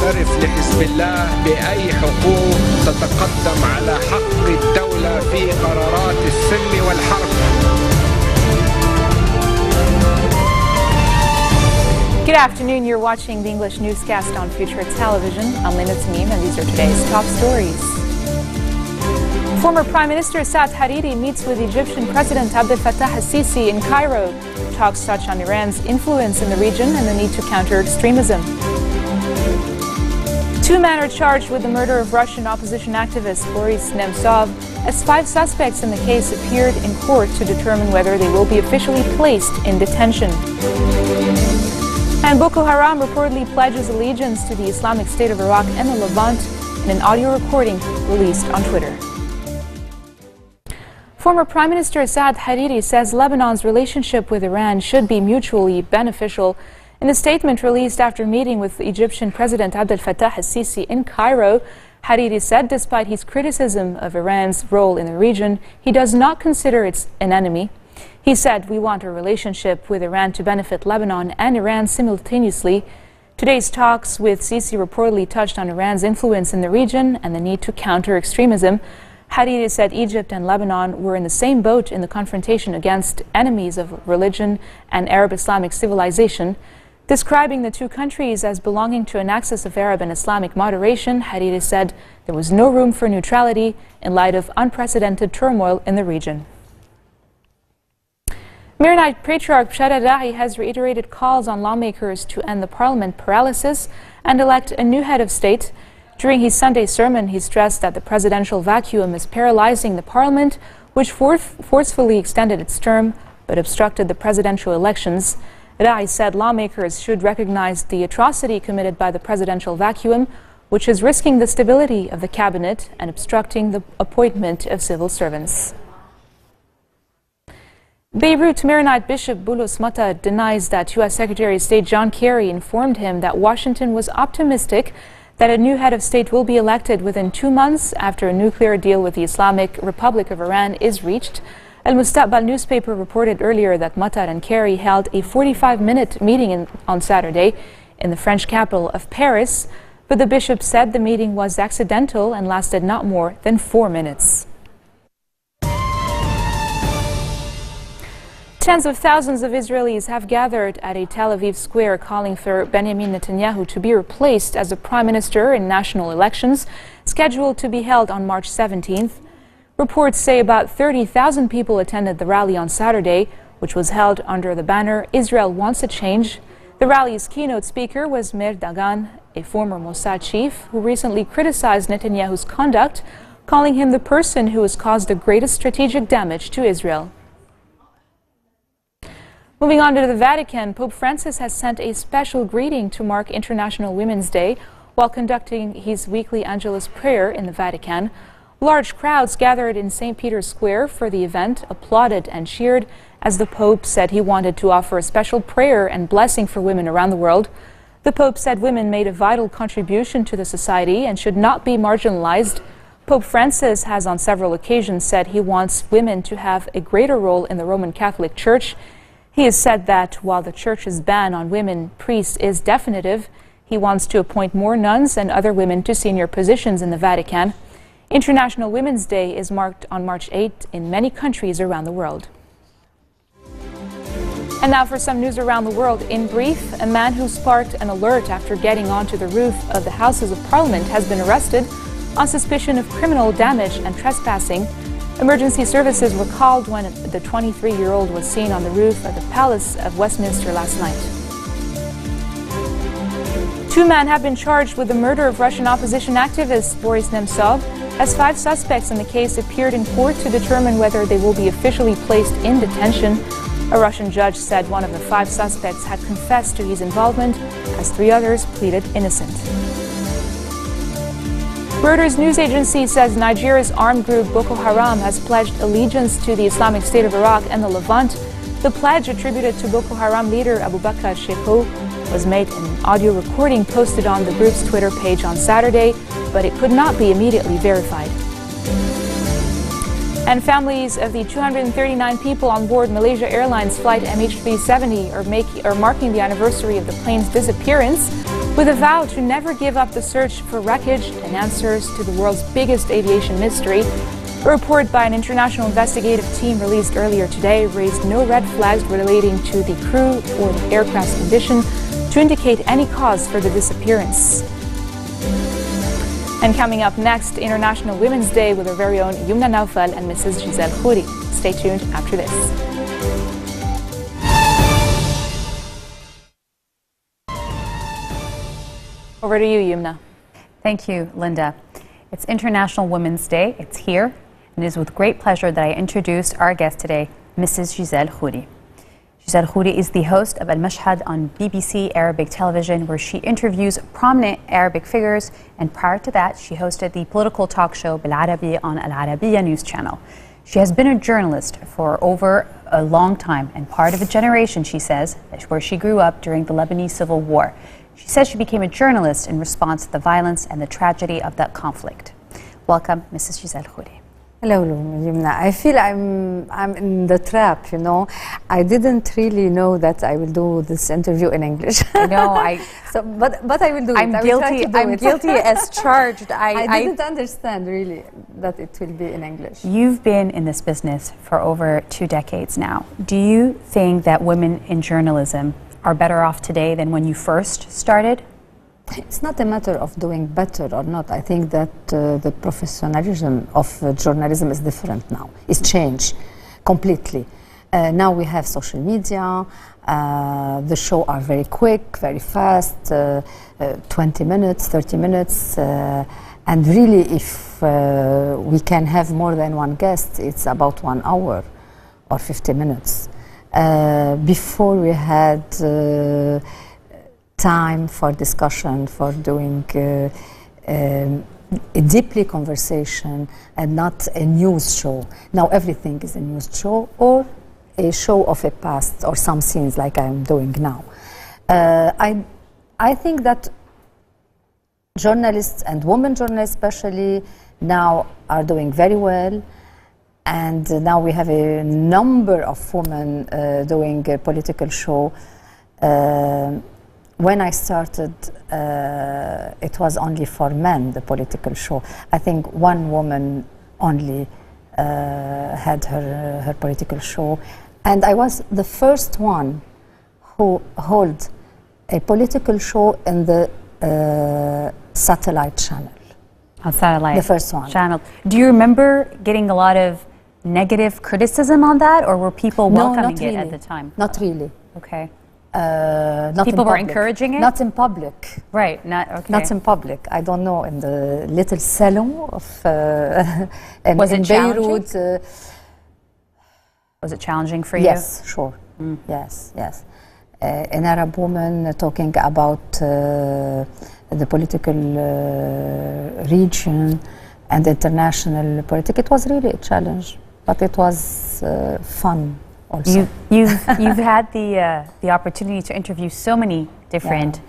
يعترف لحزب الله بأي حقوق تتقدم على حق الدولة في قرارات السلم والحرب. Good afternoon. You're watching the English newscast on Future Television. I'm Lena Tamim, and these are today's top stories. Former Prime Minister Saad Hariri meets with Egyptian President Abdel Fattah al-Sisi in Cairo. Talks touch on Iran's influence in the region and the need to counter extremism. Two men are charged with the murder of Russian opposition activist Boris Nemtsov, as 5 suspects in the case appeared in court to determine whether they will be officially placed in detention. And Boko Haram reportedly pledges allegiance to the Islamic State of Iraq and the Levant in an audio recording released on Twitter. Former Prime Minister Saad Hariri says Lebanon's relationship with Iran should be mutually beneficial. In a statement released after meeting with Egyptian President Abdel Fattah al-Sisi in Cairo, Hariri said despite his criticism of Iran's role in the region, he does not consider it an enemy. He said, "We want a relationship with Iran to benefit Lebanon and Iran simultaneously." Today's talks with Sisi reportedly touched on Iran's influence in the region and the need to counter extremism. Hariri said Egypt and Lebanon were in the same boat in the confrontation against enemies of religion and Arab Islamic civilization. Describing the two countries as belonging to an axis of Arab and Islamic moderation, Hariri said there was no room for neutrality in light of unprecedented turmoil in the region. Maronite Patriarch has reiterated calls on lawmakers to end the parliament paralysis and elect a new head of state. During his Sunday sermon, he stressed that the presidential vacuum is paralyzing the parliament, which forcefully extended its term but obstructed the presidential elections. Ra'i said lawmakers should recognize the atrocity committed by the presidential vacuum, which is risking the stability of the cabinet and obstructing the appointment of civil servants. Beirut Maronite Bishop Bulus Mata denies that U.S. Secretary of State John Kerry informed him that Washington was optimistic that a new head of state will be elected within 2 months after a nuclear deal with the Islamic Republic of Iran is reached. Al Mustaqbal newspaper reported earlier that Mata and Kerry held a 45-minute meeting on Saturday in the French capital of Paris, but the bishop said the meeting was accidental and lasted not more than 4 minutes. Tens of thousands of Israelis have gathered at a Tel Aviv square calling for Benjamin Netanyahu to be replaced as the prime minister in national elections scheduled to be held on March 17th. Reports say about 30,000 people attended the rally on Saturday, which was held under the banner "Israel Wants a Change." The rally's keynote speaker was Meir Dagan, a former Mossad chief who recently criticized Netanyahu's conduct, calling him the person who has caused the greatest strategic damage to Israel. Moving on to the Vatican, Pope Francis has sent a special greeting to mark International Women's Day while conducting his weekly Angelus prayer in the Vatican. Large crowds gathered in St. Peter's Square for the event, applauded and cheered as the Pope said he wanted to offer a special prayer and blessing for women around the world. The Pope said women made a vital contribution to the society and should not be marginalized. Pope Francis has on several occasions said he wants women to have a greater role in the Roman Catholic Church. He has said that while the Church's ban on women priests is definitive, he wants to appoint more nuns and other women to senior positions in the Vatican. International Women's Day is marked on March 8th in many countries around the world. And now for some news around the world. In brief, a man who sparked an alert after getting onto the roof of the Houses of Parliament has been arrested on suspicion of criminal damage and trespassing. Emergency services were called when the 23-year-old was seen on the roof of the Palace of Westminster last night. 2 men have been charged with the murder of Russian opposition activist Boris Nemtsov, as 5 suspects in the case appeared in court to determine whether they will be officially placed in detention. A Russian judge said one of the 5 suspects had confessed to his involvement, as 3 others pleaded innocent. Reuters news agency says Nigeria's armed group Boko Haram has pledged allegiance to the Islamic State of Iraq and the Levant. The pledge, attributed to Boko Haram leader Abubakar Shekau, was made in an audio recording posted on the group's Twitter page on Saturday, but it could not be immediately verified. And families of the 239 people on board Malaysia Airlines flight MH370 are marking the anniversary of the plane's disappearance. With a vow to never give up the search for wreckage and answers to the world's biggest aviation mystery, a report by an international investigative team released earlier today raised no red flags relating to the crew or the aircraft's condition to indicate any cause for the disappearance. And coming up next, International Women's Day with our very own Yumna Naufal and Mrs. Giselle Khouri. Stay tuned after this. Over to you, Yumna. Thank you, Linda. It's International Women's Day. It's here, and it is with great pleasure that I introduce our guest today, Mrs. Giselle Khouri. Giselle Khouri is the host of Al-Mashhad on BBC Arabic television, where she interviews prominent Arabic figures, and prior to that, she hosted the political talk show Bil-Arabi on Al-Arabiya news channel. She has been a journalist for over a long time and part of a generation, she says, where she grew up during the Lebanese Civil War. She says she became a journalist in response to the violence and the tragedy of that conflict. Welcome, Mrs. Giselle Khouri. Hello, Yumna. I feel I'm in the trap, you know. I didn't really know that I will do this interview in English. I know, but I will do I'm it. Guilty. I'm guilty as charged. I didn't understand really that it will be in English. You've been in this business for over 2 decades now. Do you think that women in journalism are better off today than when you first started? It's not a matter of doing better or not. I think that the professionalism of journalism is different now. It's changed completely. Now we have social media. The shows are very quick, very fast, 20 minutes, 30 minutes. And really, if we can have more than one guest, it's about 1 hour or 50 minutes. Before we had time for discussion, for doing a deeply conversation and not a news show. Now everything is a news show or a show of a past or some scenes like I'm doing now. I think that journalists and women journalists especially now are doing very well. And now we have a number of women doing a political show. When I started, it was only for men, the political show. I think one woman only had her political show. And I was the first one who held a political show in the satellite channel. On satellite. The first one. Channel. Do you remember getting a lot of negative criticism on that, or were people welcoming it at the time? Not really. Okay. People were encouraging it? Not in public. Right, okay. Not in public. I don't know, in the little salon of was it in Beirut. Was it challenging for you? Yes, sure. Yes. An Arab woman talking about the political region and international politics. It was really a challenge, but it was fun also. You've had the opportunity to interview so many different,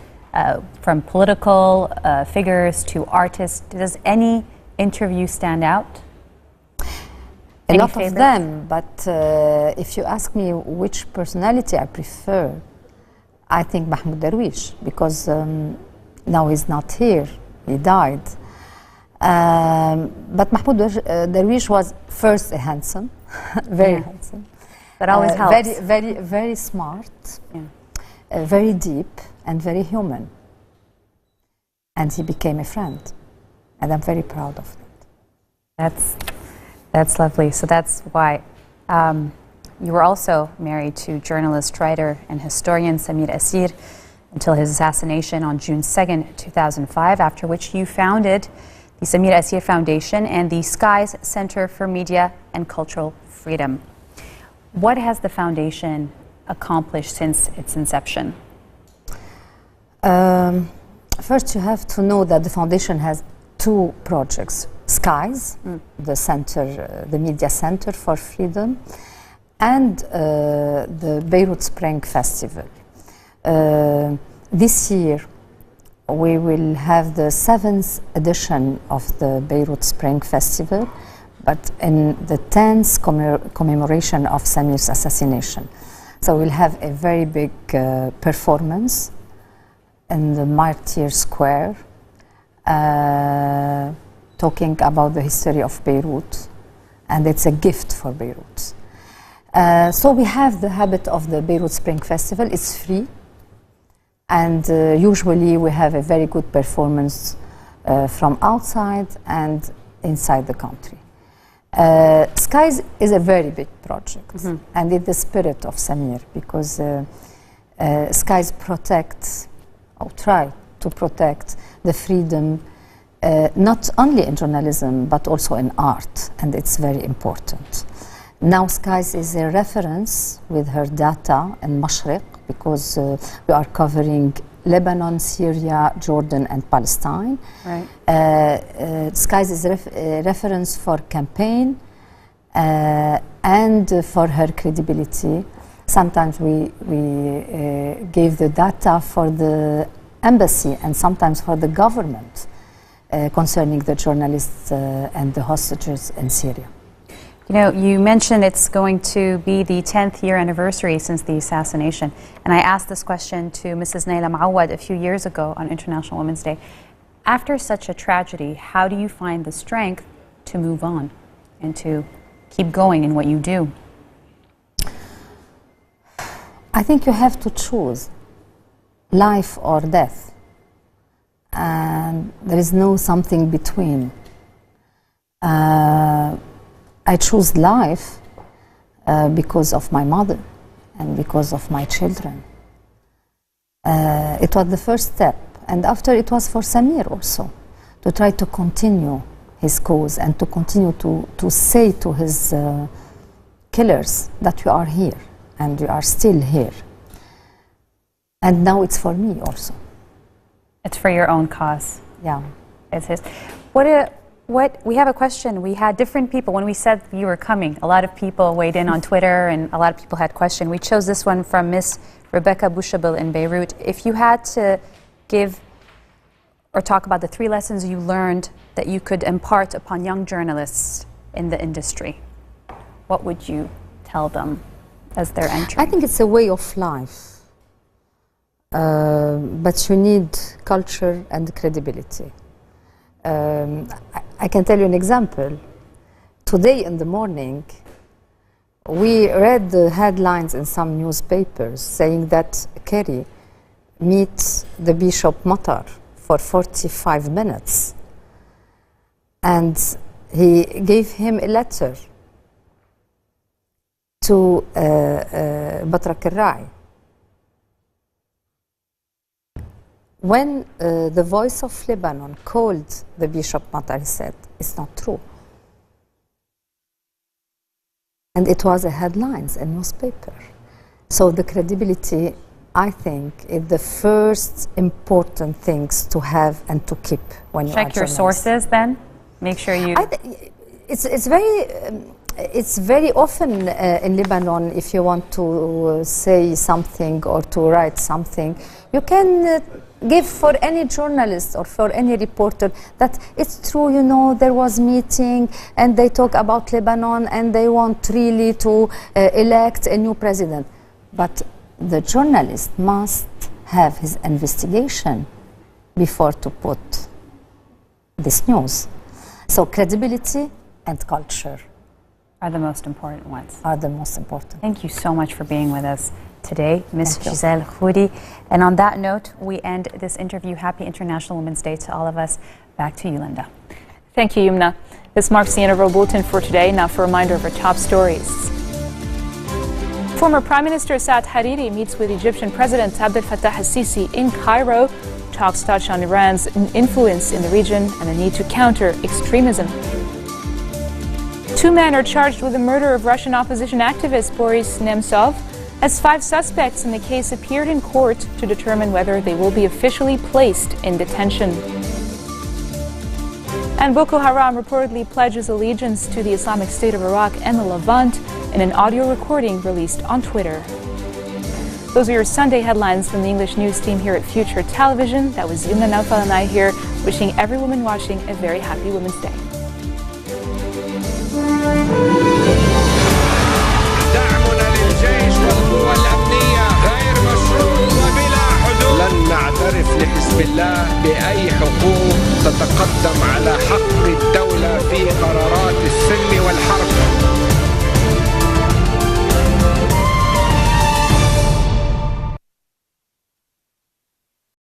from political figures to artists. Does any interview stand out? A lot of them, but if you ask me which personality I prefer, I think Mahmoud Darwish, because now he's not here, he died. But Mahmoud Darwish was first a handsome, very handsome. That always helps. Very smart, very deep, and very human. And he became a friend, and I'm very proud of that. That's lovely. So that's why you were also married to journalist, writer, and historian Samir Asir until his assassination on June 2nd, 2005, after which you founded the Samir Asir Foundation and the Skies Center for Media and Cultural Freedom. What has the foundation accomplished since its inception? First, you have to know that the foundation has 2 projects. Skies, the center, the Media Center for Freedom, and the Beirut Spring Festival. This year, we will have the 7th edition of the Beirut Spring Festival, but in the 10th commemoration of Samir's assassination. So we'll have a very big performance in the Martyr Square, talking about the history of Beirut, and it's a gift for Beirut. So we have the habit of the Beirut Spring Festival. It's free, and usually we have a very good performance from outside and inside the country. Skies is a very big project, and in the spirit of Samir, because Skies protects, or try to protect, the freedom not only in journalism but also in art, and it's very important. Now Skies is a reference with her data in Mashriq, because we are covering Lebanon, Syria, Jordan, and Palestine. Right. Skies is a reference for campaign and for her credibility. Sometimes we gave the data for the embassy and sometimes for the government concerning the journalists and the hostages in Syria. You know, you mentioned it's going to be the 10th year anniversary since the assassination. And I asked this question to Mrs. Naila Mawad a few years ago on International Women's Day. After such a tragedy, how do you find the strength to move on and to keep going in what you do? I think you have to choose life or death. And there is no something between. I choose life because of my mother and because of my children. It was the first step, and after it was for Samir also, to try to continue his cause and to continue to say to his killers that you are here and you are still here. And now it's for me also. It's for your own cause. Yeah. It's his. We have a question. We had different people, when we said you were coming, a lot of people weighed in on Twitter and a lot of people had questions. We chose this one from Miss Rebecca Bouchabil in Beirut. If you had to give or talk about the 3 lessons you learned that you could impart upon young journalists in the industry, what would you tell them as they're entering? I think it's a way of life. But you need culture and credibility. I can tell you an example. Today in the morning, we read the headlines in some newspapers saying that Kerry meets the Bishop Matar for 45 minutes. And he gave him a letter to Patriarch. When the Voice of Lebanon called the Bishop Matar, he said, it's not true. And it was a headlines in newspaper. So the credibility, I think, is the first important things to have and to keep when you are Check your sources then? Make sure you... It's very often in Lebanon, if you want to say something or to write something, you can give for any journalist or for any reporter that it's true, you know, there was meeting and they talk about Lebanon and they want really to elect a new president. But the journalist must have his investigation before to put this news. So credibility and culture are the most important ones. Are the most important. Thank you so much for being with us today, Ms. Giselle Khouri. And on that note, we end this interview. Happy International Women's Day to all of us. Back to you, Linda. Thank you, Yumna. This marks the end of our bulletin for today. Now for a reminder of our top stories. Former Prime Minister Saad Hariri meets with Egyptian President Abdel Fattah al-Sisi in Cairo. Talks touch on Iran's influence in the region and the need to counter extremism. 2 men are charged with the murder of Russian opposition activist Boris Nemtsov, as 5 suspects in the case appeared in court to determine whether they will be officially placed in detention. And Boko Haram reportedly pledges allegiance to the Islamic State of Iraq and the Levant in an audio recording released on Twitter. Those are your Sunday headlines from the English news team here at Future Television. That was Yumna Naufal and I here, wishing every woman watching a very happy Women's Day. دعمنا للجيش والقوى الأمنية غير مشروط وبلا حدود. لن نعترف بالله بأي